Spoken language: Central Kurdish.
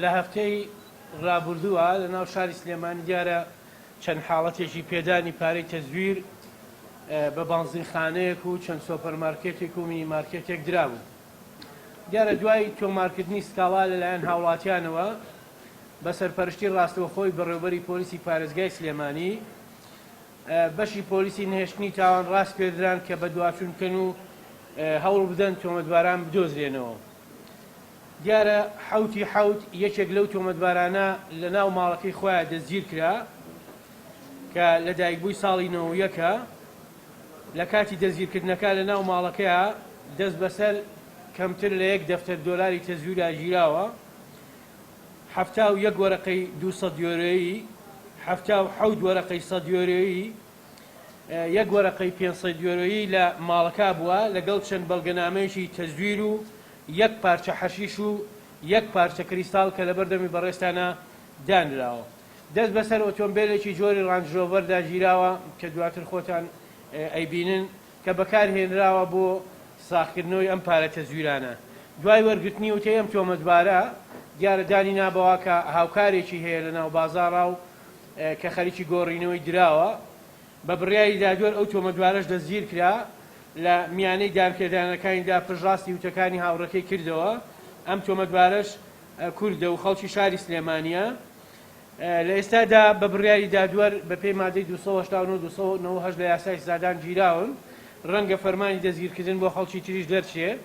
لە هەفتەی ڕابردووە لە ناو شاری سلێمانی دیارە چەند حاڵەتێکی پێدانی پارەی تەزویر بە بانزینخانەیەک و چەند سۆپەرمارکێتێک و مینیمارکێتێک درابوو. دیارە دوای تۆمارکردنی سکاڵا لەلایەن هاوڵاتیانەوە بە سەرپەرشتی ڕاستەوخۆی بەڕێوەبەری پۆلیسی پارێزگای سلێمانی بەشی پۆلیسی نهێشتنی تاوان ڕاست پێدران کە بە دواچوونکەن و هەوڵ بدەن تۆمەتباران بدۆزرێنەوە. دیارە حەوت یەکێک لەو تۆمەتبارانە لە ناو ماڵەکەی خۆیان دەستگیر کرا کە لە دایکبووی ساڵی 91ە لە کاتی دەستگیرکردنەکە لە ناو ماڵەکەیە دەست بەسەر کەمتر لە 1 دەفتەر دۆلاری تەزویرا ژیراوە، 71 وەرەقەی 200 یۆرۆیی، 77 وەرەقەی 100 یۆرۆیی، 1 وەرەقەی 500 یۆرۆیی لە ماڵەکە بووە لەگەڵ چەند بەڵگەنامەیەکی تەزویر و 1 پارچە حەشیش و 1 پارچە کریستاڵ کە لە بەردەمی بەڕێستانە دانراوە. دەست بەسەر ئۆتۆمبیلێکی جۆری ڕانج ڕۆڤەردا ژیراوە کە دواتر خۆتان ئەیبینن کە بەکارهێنراوە بۆ ساختکردنەوەی ئەم پارە تەزویرانە. دوای وەرگرتنی وتەی ئەم تۆمەتبارە دیارە دانی نابەوە کە هاوکارێکی هەیە لە ناو بازاڕا و کە خەریکی گۆڕینەوەی دراوە. بە بڕیاری دادوەر ئەو تۆمەتبارەش دەستگیر کرا لە میانەی دامپێدانەکانیدا پشڕاستی وتەکانی هاوڕەکەی کردەوە. ئەم تۆمەتبارەش کوردە و خەڵکی شاری سلێمانیە. لە ئێستادا بە بڕیاری دادوەر بە پێی مادەی 289 298 لە یاسای سزادان گیراون، ڕەنگە فەرمانی دەستگیرکردن بۆ خەڵکی تریش دەرچێ.